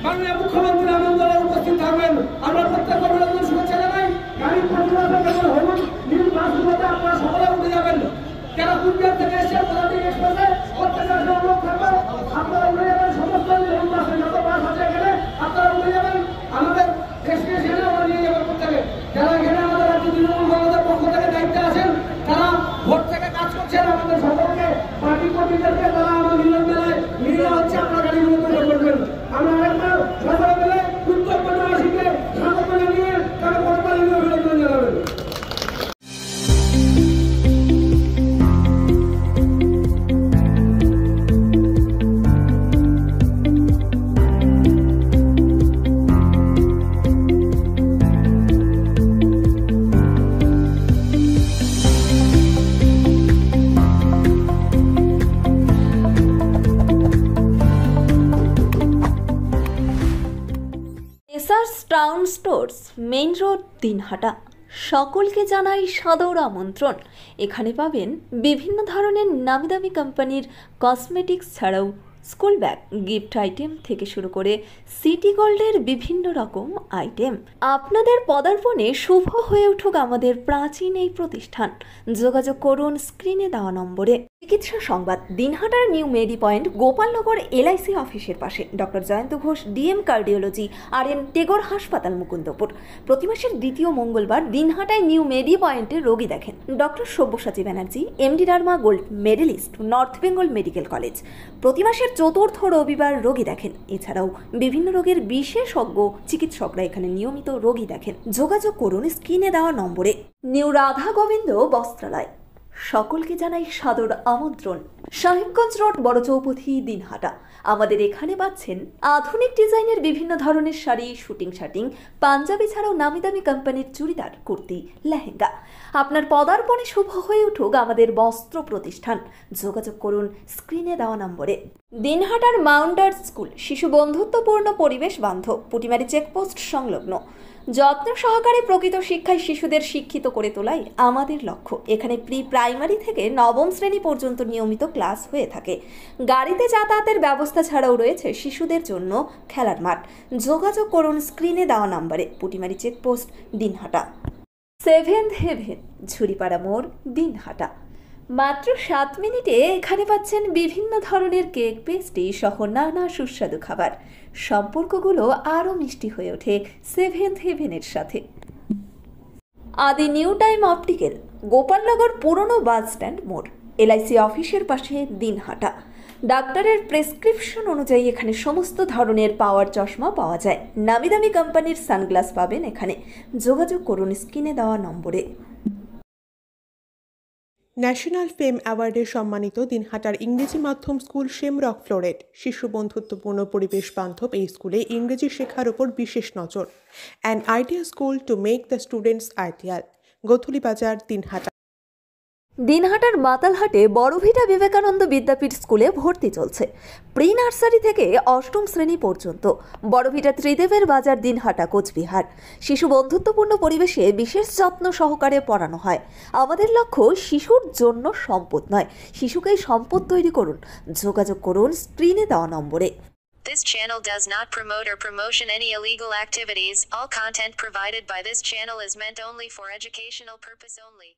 বাংলা মুখ্যমন্ত্রী আমন্ত্রণে উপস্থিত থাকবেন। আমরা প্রত্যেক অভিনন্দন শুভেচ্ছা জানাই। গাড়ির আপনারা সকলে উঠে যাবেন। যারা কুচবিহার থেকে এসেছেন পদাতিক এক্সপ্রেসে প্রত্যেকের অনুরোধ থাকবে আপনারা উঠে যাবেন। সমস্ত যত বাস আছে এখানে আপনারা উঠে যাবেন। আমাদের এক্সপ্রেশনে আমরা নিয়ে যাবেন প্রত্যেকে। যারা এখানে আমাদের রাজ্য তৃণমূল কংগ্রেসের পক্ষ থেকে দায়িত্বে আছেন, তারা ভোট থেকে কাজ করছেন, আমাদের সকলকে পার্টি কর্মীদেরকে তারা আমার মিলন মেলায় মিলিয়ে হচ্ছে আপনারা গাড়িগুলো তৈরি করবেন। আমরা আরেকবার সকলে মিলে উত্তরপ্রদেশবাসীকে স্বাগত জানিয়ে তারা করতালিতে অভিনন্দন জানাবেন। Town stores, main road, Dinhata. সকলকে জানাই সাদর আমন্ত্রণ। এখানে পাবেন বিভিন্ন ধরনের নামিদামি কোম্পানির কসমেটিক্স ছাড়াও স্কুল ব্যাগ, গিফট আইটেম থেকে শুরু করে সিটি গোল্ডের বিভিন্ন রকম আইটেম। আপনাদের পদার্পণে শুভ হয়ে উঠুক আমাদের প্রাচীন এই প্রতিষ্ঠান। যোগাযোগ করুন স্ক্রিনে দেওয়া নম্বরে। চিকিৎসা সংবাদ। দিনহাটার নিউ মেডি পয়েন্ট, গোপালনগর এলআইসি অফিসের পাশে doctor Jayanta Ghosh, DM cardiology, RN Tagore হাসপাতাল, মুকুন্দপুর। প্রতি মাসের দ্বিতীয় মঙ্গলবার দিনহাটায় নিউ মেডি পয়েন্টে রোগী দেখেন doctor Sabyasachi Banerjee, MD derma gold medalist, north Bengal medical college. প্রতি মাসের চতুর্থ রবিবার রোগী দেখেন। এছাড়াও বিভিন্ন রোগের বিশেষজ্ঞ চিকিৎসকরা এখানে নিয়মিত রোগী দেখেন। যোগাযোগ করুন স্ক্রিনে দেওয়া নম্বরে। নিউ রাধা গোবিন্দ বস্ত্রালয়। সকলকে জানাই সাদর আমন্ত্রণ। সাহেবগঞ্জ রোড, বড় চৌপথি, দিনহাটা। আমাদের এখানে পাচ্ছেন আধুনিক ডিজাইনের বিভিন্ন ধরনের শাড়ি, শুটিং শার্টিং, পাঞ্জাবি ছাড়াও নামি দামি কোম্পানির চুড়িদার, কুর্তি, লেহেঙ্গা। আপনার পদার্পণে শুভ হয়ে উঠুক আমাদের বস্ত্র প্রতিষ্ঠান। যোগাযোগ করুন স্ক্রিনে দেওয়া নম্বরে। দিনহাটার মাউন্টার স্কুল, শিশু বন্ধুত্বপূর্ণ, পরিবেশ বান্ধব, পুটিমারি চেকপোস্ট সংলগ্ন। যত্ন সহকারে প্রকৃত শিক্ষায় শিশুদের শিক্ষিত করে তোলাই আমাদের লক্ষ্য। এখানে প্রাইমারি থেকে নবম শ্রেণী পর্যন্ত নিয়মিত ক্লাস হয়ে থাকে। গাড়িতে যাতায়াতের ব্যবস্থা ছাড়াও রয়েছে শিশুদের জন্য খেলার মাঠ। যোগাযোগ করুন স্ক্রিনে দেওয়া নম্বরে। Putimari checkpost, Dinhata. Seventh heaven, Jhuripara মোড়, দিনহাটা। মাত্র 7 মিনিটে এখানে পাচ্ছেন বিভিন্ন ধরনের কেক, পেস্ট্রি সহ নানা সুস্বাদু খাবার। সম্পর্কগুলো আরও মিষ্টি হয়ে ওঠে সেভেন্থ হেভেনের সাথে। আদি নিউ টাইম অপটিক্যাল, গোপালনগর পুরনো বাস স্ট্যান্ড মোড়, LIC অফিসের পাশে, দিনহাটা। ডাক্তারের প্রেসক্রিপশন অনুযায়ী এখানে সমস্ত ধরনের পাওয়ার চশমা পাওয়া যায়। নামি দামি কোম্পানির সানগ্লাস পাবেন এখানে। যোগাযোগ করুন স্ক্রিনে দেওয়া নম্বরে। ন্যাশনাল ফেম অ্যাওয়ার্ডে সম্মানিত দিনহাটার ইংরেজি মাধ্যম স্কুল শেমরক ফ্লোরেট। শিশু বন্ধুত্বপূর্ণ, পরিবেশ বান্ধব এই স্কুলে ইংরেজি শেখার ওপর বিশেষ নজর। An idea school to make the students ideal. Godhuli বাজার, দিনহাটা। দিনহাটার মাতালহাটে বড়ভিটা বিবেকানন্দ বিদ্যাপীঠ স্কুলে ভর্তি চলছে। প্রি নার্সারি থেকে 8ম শ্রেণী পর্যন্ত। বড়ভিটা ত্রিদেবের বাজার, দিনহাটা, কোচবিহার। শিশু বন্ধুত্বপূর্ণ পরিবেশে বিশেষ যত্ন সহকারে পড়ানো হয়। আমাদের লক্ষ্য শিশুর জন্য সম্পদ নয়, শিশুকেই সম্পদ তৈরি করুন। যোগাযোগ করুন স্ক্রিনে দেওয়া নম্বরে। This channel does not promote or promotion any illegal activities. All content provided by this channel is meant only for educational purpose only.